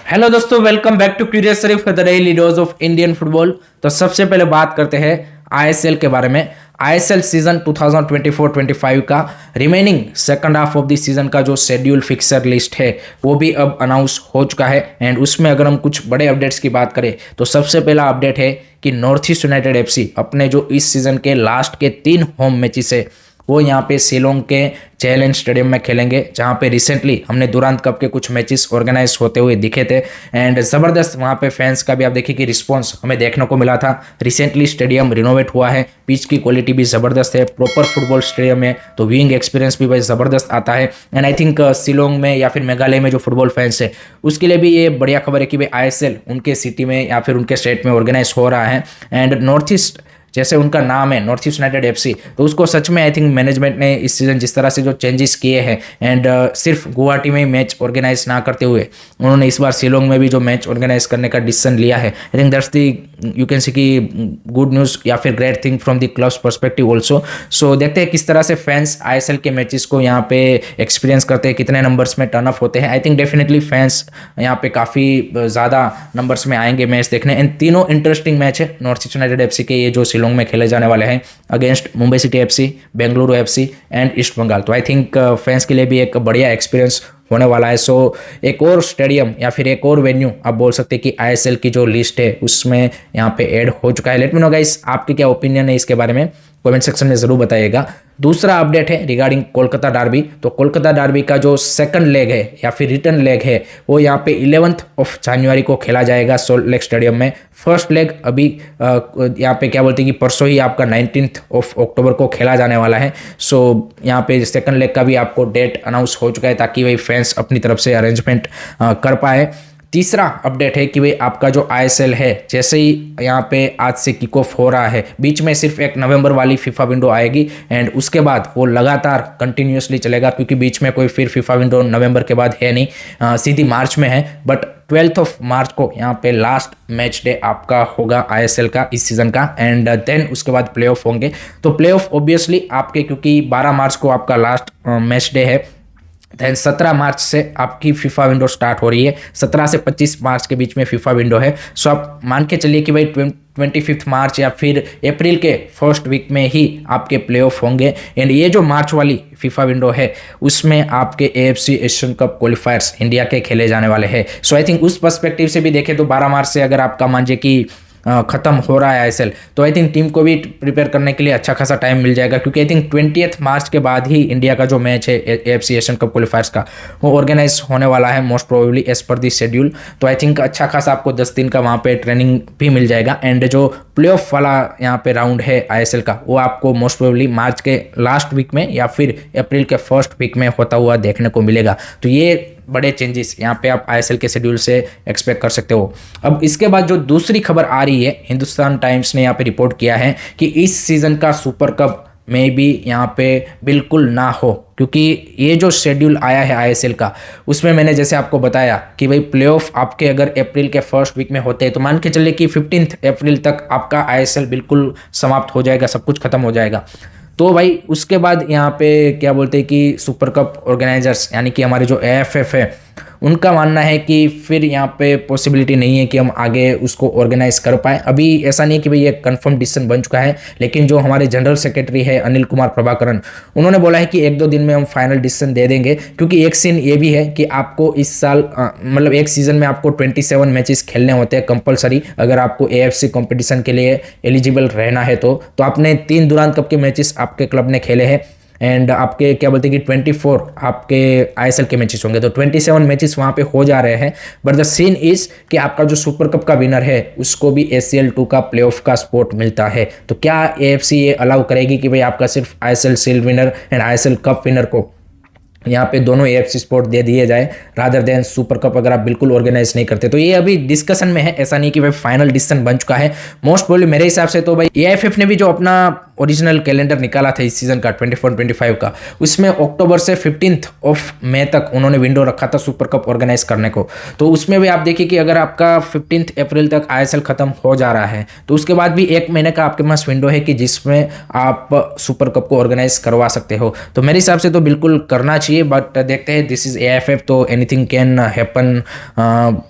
Hello दोस्तों, welcome back to curious शरीफ for the daily dose of Indian football. तो सबसे पहले बात करते हैं आईएसएल के बारे में। आईएसएल सीजन 2024-25 का remaining second half of the season का जो शेड्यूल फिक्सर लिस्ट है वो भी अब अनाउंस हो चुका है। एंड उसमें अगर हम कुछ बड़े अपडेट्स की बात करें तो सबसे पहला अपडेट है कि नॉर्थ ईस्ट यूनाइटेड एफसी अपने जो इस सीजन के लास्ट के 3 होम मैचेस है वो यहाँ पे शिलोंग के चैलेंज स्टेडियम में खेलेंगे, जहाँ पे रिसेंटली हमने दुरांत कप के कुछ मैचेस ऑर्गेनाइज होते हुए दिखे थे। एंड ज़बरदस्त वहाँ पे फैंस का भी आप देखिए कि रिस्पांस हमें देखने को मिला था। रिसेंटली स्टेडियम रिनोवेट हुआ है, पिच की क्वालिटी भी ज़बरदस्त है, प्रॉपर फुटबॉल स्टेडियम है, तो व्यूइंग एक्सपीरियंस भी भाई ज़बरदस्त आता है। एंड आई थिंक शिलोंग में या फिर मेघालय में जो फुटबॉल फैंस है उसके लिए भी ये बढ़िया खबर है कि भाई आईएसएल उनके सिटी में या फिर उनके स्टेट में ऑर्गेनाइज हो रहा है। एंड नॉर्थ ईस्ट जैसे उनका नाम है नॉर्थ ईस्ट यूनाइटेड एफसी, तो उसको सच में आई थिंक मैनेजमेंट ने इस सीजन जिस तरह से जो चेंजेस किए हैं एंड सिर्फ गुवाहाटी में मैच ऑर्गेनाइज ना करते हुए उन्होंने इस बार शिलोंग में भी जो मैच ऑर्गेनाइज करने का डिसीजन लिया है, I think that's the you can see की गुड न्यूज़ या फिर great thing from the club's perspective also. So देखते हैं किस तरह से फैंस आईएसएल के मैचेस को यहाँ पे एक्सपीरियंस करते हैं, कितने नंबर्स में टर्न अप होते हैं। आई थिंक डेफिनेटली फैंस यहाँ पे काफ़ी ज़्यादा नंबर्स में आएंगे मैच देखने। एंड तीनों इंटरेस्टिंग मैच है नॉर्थ ईस्ट यूनाइटेड एफसी के, ये जो शिलोंग में खेले जाने वाले हैं against Mumbai City FC, Bengaluru FC and East Bengal. तो आई थिंक फैंस के लिए भी एक बढ़िया एक्सपीरियंस होने वाला है। सो एक और स्टेडियम या फिर एक और वेन्यू आप बोल सकते हैं कि आईएसएल की जो लिस्ट है उसमें यहाँ पे ऐड हो चुका है। लेट मी नो गाइस, आपके क्या ओपिनियन है इसके बारे में कमेंट सेक्शन में जरूर बताइएगा। दूसरा अपडेट है रिगार्डिंग कोलकाता डार्बी। तो कोलकाता डार्बी का जो सेकंड लेग है या फिर रिटर्न लेग है वो यहाँ पे 11 जनवरी को खेला जाएगा सोल्ट लेक स्टेडियम में। फर्स्ट लेग अभी यहाँ पे क्या बोलते हैं कि परसों ही आपका 19 अक्टूबर को खेला जाने वाला है। सो यहाँ पे सेकंड लेग का भी आपको डेट अनाउंस हो चुका है ताकि भाई फैंस अपनी तरफ से अरेंजमेंट कर पाए। तीसरा अपडेट है कि भाई आपका जो आईएसएल है जैसे ही यहाँ पे आज से किक ऑफ हो रहा है, बीच में सिर्फ एक नवंबर वाली फीफा विंडो आएगी एंड उसके बाद वो लगातार कंटिन्यूसली चलेगा, क्योंकि बीच में कोई फिर फीफा विंडो नवंबर के बाद है नहीं, सीधी मार्च में है। बट 12 मार्च को यहाँ पे लास्ट मैच डे आपका होगा आईएसएल का इस सीजन का। एंड देन उसके बाद प्ले ऑफ होंगे। तो प्ले ऑफ ऑब्वियसली आपके, क्योंकि 12 मार्च को आपका लास्ट मैच डे है, देन 17 मार्च से आपकी फीफा विंडो स्टार्ट हो रही है। 17 से 25 मार्च के बीच में फीफा विंडो है। सो आप मान के चलिए कि भाई 25 मार्च या फिर अप्रैल के फर्स्ट वीक में ही आपके प्लेऑफ होंगे। एंड ये जो मार्च वाली फीफा विंडो है उसमें आपके एएफसी एशियन कप क्वालिफायर्स इंडिया के खेले जाने वाले हैं। सो आई थिंक उस पर्सपेक्टिव से भी देखें तो 12 मार्च से अगर आपका मानिए कि खत्म हो रहा है आईएसएल, तो आई थिंक टीम को भी प्रिपेयर करने के लिए अच्छा खासा टाइम मिल जाएगा, क्योंकि आई थिंक 20 मार्च के बाद ही इंडिया का जो मैच है एएफसी एशियन कप क्वालिफायर्स का वो ऑर्गेनाइज होने वाला है मोस्ट प्रोबेबली एज पर दी शेड्यूल। तो आई थिंक अच्छा खासा आपको 10 दिन का वहाँ पे ट्रेनिंग भी मिल जाएगा। एंड जो प्ले ऑफ वाला यहाँ पे राउंड है आईएसएल का वो आपको मोस्ट प्रोबेबली मार्च के लास्ट वीक में या फिर अप्रैल के फर्स्ट वीक में होता हुआ देखने को मिलेगा। तो ये बड़े चेंजेस यहाँ पे आप आईएसएल के शेड्यूल से एक्सपेक्ट कर सकते हो। अब इसके बाद जो दूसरी खबर आ रही है, हिंदुस्तान टाइम्स ने यहाँ पे रिपोर्ट किया है कि इस सीजन का सुपर कप में भी यहाँ पे बिल्कुल ना हो, क्योंकि ये जो शेड्यूल आया है आईएसएल का उसमें मैंने जैसे आपको बताया कि भाई प्लेऑफ आपके अगर अप्रैल के फर्स्ट वीक में होते हैं तो मान के चलिए कि 15 अप्रैल तक आपका आईएसएल बिल्कुल समाप्त हो जाएगा, सब कुछ खत्म हो जाएगा। तो भाई उसके बाद यहाँ पे क्या बोलते हैं कि सुपर कप ऑर्गेनाइजर्स यानी कि हमारे जो एएफएफ है उनका मानना है कि फिर यहाँ पे पॉसिबिलिटी नहीं है कि हम आगे उसको ऑर्गेनाइज कर पाए। अभी ऐसा नहीं है कि भाई ये कंफर्म डिसीजन बन चुका है, लेकिन जो हमारे जनरल सेक्रेटरी है अनिल कुमार प्रभाकरन, उन्होंने बोला है कि 1-2 दिन में हम फाइनल डिसीजन दे देंगे। क्योंकि एक सीन ये भी है कि आपको इस साल मतलब एक सीजन में आपको 27 मैचेस खेलने होते हैं कंपलसरी, अगर आपको एएफसी कंपटीशन के लिए एलिजिबल रहना है तो आपने 3 दुरांत कप के मैचेस आपके क्लब ने खेले हैं एंड आपके क्या बोलते हैं कि 24 आपके आईएसएल के मैचेस होंगे, तो 27 मैचेस वहाँ पे हो जा रहे हैं। बट द सीन इज कि आपका जो सुपर कप का विनर है उसको भी ACL2 का प्लेऑफ का स्पॉट मिलता है। तो क्या एएफसी ये अलाउ करेगी कि भाई आपका सिर्फ ISL shield winner and ISL cup winner को यहाँ पे दोनों एएफसी स्पॉट दे दिए जाए रादर देन सुपर कप अगर आप बिल्कुल ऑर्गेनाइज नहीं करते? तो ये अभी डिस्कशन में है, ऐसा नहीं कि भाई फाइनल डिसीजन बन चुका है। मोस्ट प्रोबेबली मेरे हिसाब से तो भाई एआईएफएफ ने भी जो अपना ओरिजिनल कैलेंडर निकाला था इस सीज़न का 24-25 का, उसमें अक्टूबर से 15 मई तक उन्होंने विंडो रखा था सुपर कप ऑर्गेनाइज करने को। तो उसमें भी आप देखिए कि अगर आपका 15 अप्रैल तक आईएसएल ख़त्म हो जा रहा है तो उसके बाद भी 1 महीने का आपके पास विंडो है कि जिसमें आप सुपर कप को ऑर्गेनाइज करवा सकते हो। तो मेरे हिसाब से तो बिल्कुल करना चाहिए, बट देखते हैं, दिस इज़ एएफएफ, तो anything can happen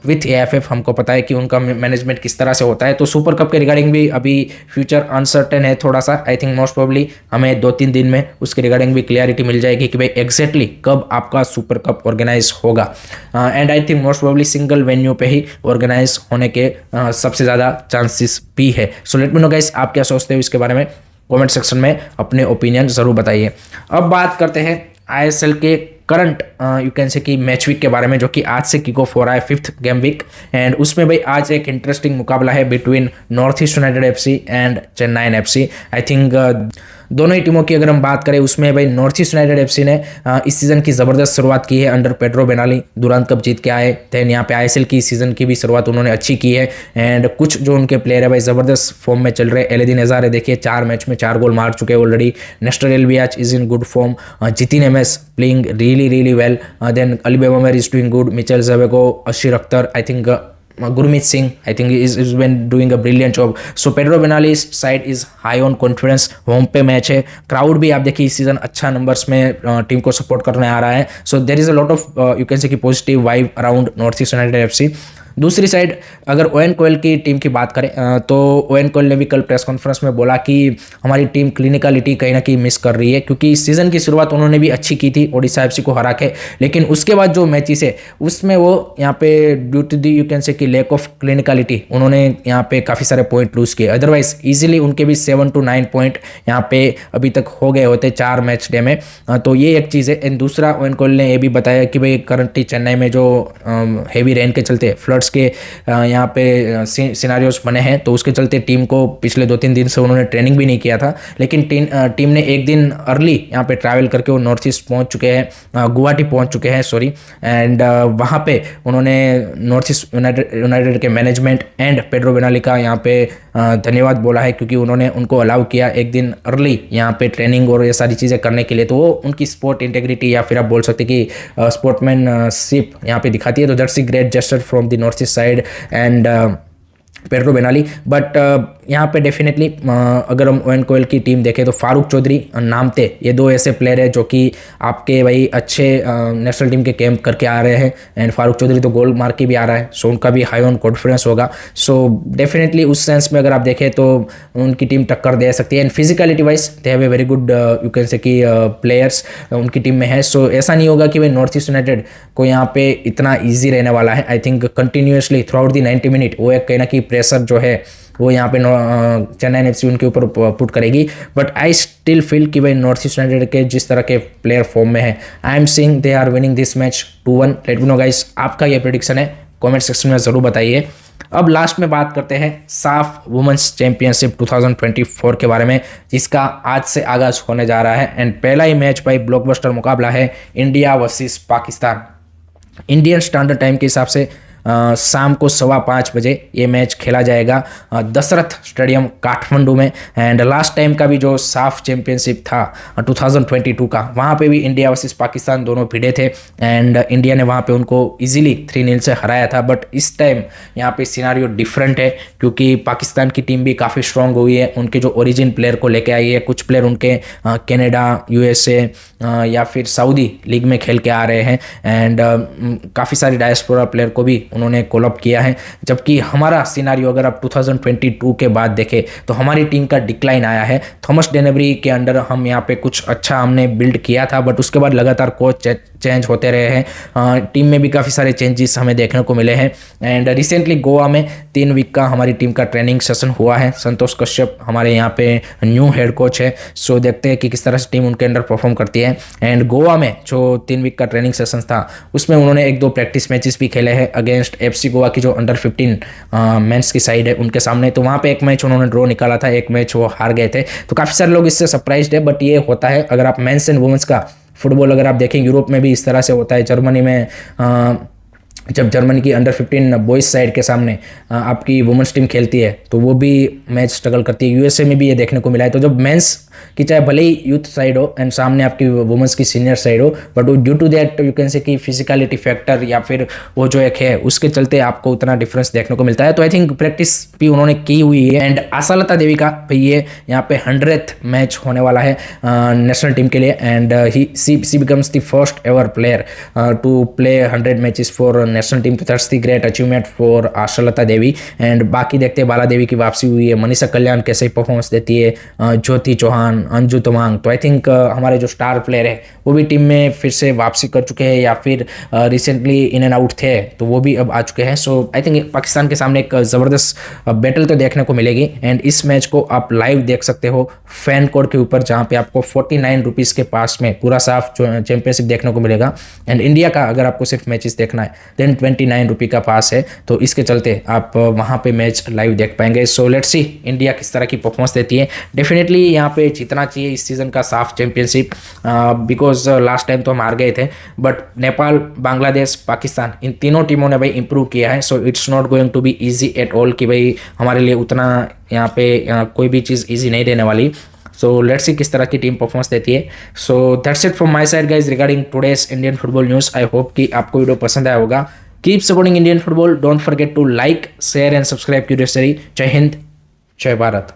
with AFF. हमको पता है कि उनका मैनेजमेंट किस तरह से होता है। तो सुपर कप के रिगार्डिंग भी अभी फ्यूचर अनसर्टेन है थोड़ा सा। आई थिंक मोस्ट प्रोबेबली हमें 2-3 दिन में उसके रिगार्डिंग भी क्लियरिटी मिल जाएगी कि भाई एग्जैक्टली कब आपका सुपर कप ऑर्गेनाइज होगा। And I think most probably single venue पे ही ऑर्गेनाइज होने के सबसे ज़्यादा चांसेस भी है। So let me know guys, आप क्या सोचते हो इसके बारे में, कमेंट सेक्शन में अपने ओपिनियन ज़रूर बताइए। अब बात करते हैं आईएसएल के करंट यू कैन से कि मैच वीक के बारे में, जो कि आज से किक ऑफ हो रहा है 5th गेम वीक। एंड उसमें भाई आज एक इंटरेस्टिंग मुकाबला है between north East United FC and Chennai FC. I think दोनों ही टीमों की अगर हम बात करें उसमें भाई नॉर्थ ईस्ट यूनाइटेड एफसी ने इस सीज़न की ज़बरदस्त शुरुआत की है अंडर पेड्रो बेनाली, दुरांत कप जीत के आए। देन यहाँ पे आईएसएल की सीज़न की भी शुरुआत उन्होंने अच्छी की है। एंड कुछ जो उनके प्लेयर है भाई ज़बरदस्त फॉर्म में चल रहे हैं। एलेदीन अज़ारे देखिए 4 मैच में 4 गोल मार चुके हैं ऑलरेडी। नेस्टर एलबीएच is in good form. Jitin MS playing really well. Then Ali बेमर इज़ डूइंग गुड। मिचेल ज़वेको, Asheer Akhtar, I think Gurmeet Singh, I think is been doing a brilliant job. So Pedro Benali's side is high on confidence. Home पे match है, crowd भी आप देखिए इस season अच्छा numbers में टीम को सपोर्ट करने आ रहा है। So there is a lot of you can say कि positive vibe around North East United FC. दूसरी साइड अगर ओएन कोयल की टीम की बात करें तो ओएन कोयल ने भी कल प्रेस कॉन्फ्रेंस में बोला कि हमारी टीम क्लिनिकलिटी कहीं ना कहीं मिस कर रही है, क्योंकि इस सीज़न की शुरुआत उन्होंने भी अच्छी की थी ओडिशा एफसी को हरा के, लेकिन उसके बाद जो मैचेस है उसमें वो यहाँ पे due to the you can say कि लैक ऑफ क्लिनिकलिटी उन्होंने यहाँ पे काफ़ी सारे पॉइंट लूज़ किए। अदरवाइज ईजिली उनके भी 7 to 9 पॉइंट यहाँ पे अभी तक हो गए होते 4 मैच डे में। तो ये एक चीज़ है। एंड दूसरा ओएन कोयल ने ये भी बताया कि भाई करंटली चेन्नई में जो हेवी रेन के चलते फ्लड्स के यहाँ पे सिनारियोस बने हैं, तो उसके चलते टीम को पिछले 2-3 दिन से उन्होंने ट्रेनिंग भी नहीं किया था। लेकिन टीम ने एक दिन अर्ली यहाँ पे ट्रैवल करके वो नॉर्थ ईस्ट पहुँच चुके हैं, गुवाहाटी पहुँच चुके हैं सॉरी। एंड वहाँ पे उन्होंने नॉर्थ ईस्ट यूनाइटेड के मैनेजमेंट एंड पेड्रो बेनाली का यहाँ पे धन्यवाद बोला है, क्योंकि उन्होंने उनको अलाउ किया एक दिन अर्ली यहाँ पे ट्रेनिंग और ये सारी चीज़ें करने के लिए। तो वो उनकी स्पोर्ट इंटेग्रिटी या फिर आप बोल सकते कि स्पोर्टमैनशिप यहाँ पे दिखाती है। तो that's a great gesture from the North East side and Pedro Benali. But यहाँ पे डेफिनेटली अगर हम ओएन कोयल की टीम देखें तो फारूक चौधरी, नामते, ये 2 ऐसे प्लेयर है जो कि आपके भाई अच्छे नेशनल टीम के कैंप करके आ रहे हैं। एंड फारूक चौधरी तो गोल मार के भी आ रहा है, सो उनका भी हाई ऑन कॉन्फिडेंस होगा। सो डेफिनेटली उस सेंस में अगर आप देखें तो उनकी टीम टक्कर दे सकती है। And physicality wise they have a very good you can say कि प्लेयर्स उनकी टीम में है। सो ऐसा नहीं होगा कि भाई नॉर्थ ईस्ट यूनाइटेड को यहाँ पे इतना ईजी रहने वाला है। I think continuously through out the 90 minute वो एक कहीं ना कहीं प्रेशर जो है वो यहाँ पे चेन्नई एफसी उनके ऊपर पुट करेगी। बट आई स्टिल फील कि भाई नॉर्थ ईस्ट यूनाइटेड के जिस तरह के प्लेयर फॉर्म में है, I am seeing they are winning this match 2-1। Let me know guys, आपका ये प्रेडिक्शन है, कमेंट सेक्शन में ज़रूर बताइए। अब लास्ट में बात करते हैं साफ वुमेंस चैंपियनशिप 2024 के बारे में, जिसका आज से आगाज होने जा रहा है। एंड पहला ही मैच भाई ब्लॉकबस्टर मुकाबला है, India versus Pakistan. Indian standard time के हिसाब से शाम को 5:15 बजे ये मैच खेला जाएगा दशरथ स्टेडियम काठमांडू में। एंड लास्ट टाइम का भी जो साफ चैंपियनशिप था 2022 का, वहाँ पे भी इंडिया वर्सेस पाकिस्तान दोनों भिड़े थे एंड इंडिया ने वहाँ पे उनको इजीली 3-0 से हराया था। बट इस टाइम यहाँ पे सिनारियो डिफरेंट है, क्योंकि पाकिस्तान की टीम भी काफ़ी स्ट्रॉन्ग हुई है, उनके जो ओरिजिन प्लेयर को लेके आई है। कुछ प्लेयर उनके कनाडा, यूएसए या फिर सऊदी लीग में खेल के आ रहे हैं। एंड काफ़ी सारी डायस्पोरा प्लेयर को भी उन्होंने कॉल अप किया है। जबकि हमारा सिनारियो अगर आप 2022 के बाद देखें तो हमारी टीम का डिक्लाइन आया है। थॉमस डेनेवरी के अंडर हम यहाँ पे कुछ अच्छा हमने बिल्ड किया था, बट उसके बाद लगातार कोच चेंज होते रहे हैं। टीम में भी काफ़ी सारे चेंजेस हमें देखने को मिले हैं। एंड रिसेंटली गोवा में 3 वीक का हमारी टीम का ट्रेनिंग सेशन हुआ है। संतोष कश्यप हमारे यहाँ पे न्यू हेड कोच है। सो देखते हैं कि किस तरह से टीम उनके अंडर परफॉर्म करती है। एंड गोवा में जो 3 वीक का ट्रेनिंग सेशन था उसमें उन्होंने 1-2 प्रैक्टिस मैचेस भी खेले हैं अगेंस्ट एफसी गोवा की जो अंडर 15 मेंस की साइड है उनके सामने। तो वहाँ पे एक मैच उन्होंने ड्रॉ निकाला था, एक मैच वो हार गए थे। तो काफ़ी सारे लोग इससे सरप्राइज्ड है, बट ये होता है। अगर आप मेंस एंड वुमेन्स का फुटबॉल अगर आप देखें, यूरोप में भी इस तरह से होता है। जर्मनी में जब जर्मनी की अंडर 15 बॉयज़ साइड के सामने आपकी वुमेंस टीम खेलती है तो वो भी मैच स्ट्रगल करती है। यूएसए में भी ये देखने को मिला है। तो जब मेंस की चाहे भले ही यूथ साइड हो एंड सामने आपकी वुमेंस की सीनियर साइड हो, but due to that you can say कि फिजिकलिटी फैक्टर या फिर वो जो एक है उसके चलते आपको उतना डिफरेंस देखने को मिलता है। तो आई थिंक प्रैक्टिस भी उन्होंने की हुई है। एंड आशालता देवी का भाई ये यहाँ पे 100th मैच होने वाला है नेशनल टीम के लिए। And she becomes the first ever player to play 100 matches for national team. तो that's the great achievement for Ashalata Devi. And बाकी देखते हैं बाला देवी की वापसी हुई है, मनीषा कल्याण कैसे परफॉर्मेंस देती है, ज्योति चौहान, अंजू तमांग। तो आई थिंक हमारे जो स्टार प्लेयर है वो भी टीम में फिर से वापसी कर चुके हैं या फिर रिसेंटली इन एंड आउट थे तो वो भी अब आ चुके हैं। सो आई थिंक पाकिस्तान के सामने एक ज़बरदस्त बैटल तो देखने को मिलेगी। एंड इस मैच को आप लाइव देख सकते हो फैन कोड के ऊपर, जहाँ पे आपको 49 रुपीज़ के पास में पूरा साफ चैंपियनशिप देखने को मिलेगा। एंड इंडिया का अगर आपको सिर्फ मैचेस देखना है देन 29 रुपये का पास है, तो इसके चलते आप वहाँ पे मैच लाइव देख पाएंगे। सो लेट्स सी इंडिया किस तरह की परफॉर्मेंस देती है। डेफिनेटली यहाँ पे जीतना चाहिए इस सीज़न का साफ चैंपियनशिप, बिकॉज लास्ट टाइम तो हम हार गए थे। बट नेपाल, बांग्लादेश, पाकिस्तान, इन तीनों टीमों ने भाई इंप्रूव किया है। So it's not going to be easy at all कि भाई हमारे लिए उतना यहाँ पे कोई भी चीज़ ईजी नहीं रहने वाली। सो लेट्स सी किस तरह की टीम परफॉर्मेंस देती है। So that's it from my side guys regarding today's Indian football news. I hope कि आपको वीडियो पसंद आया होगा। Keep supporting Indian football, don't forget to like, share and subscribe curious study. जय हिंद, जय भारत।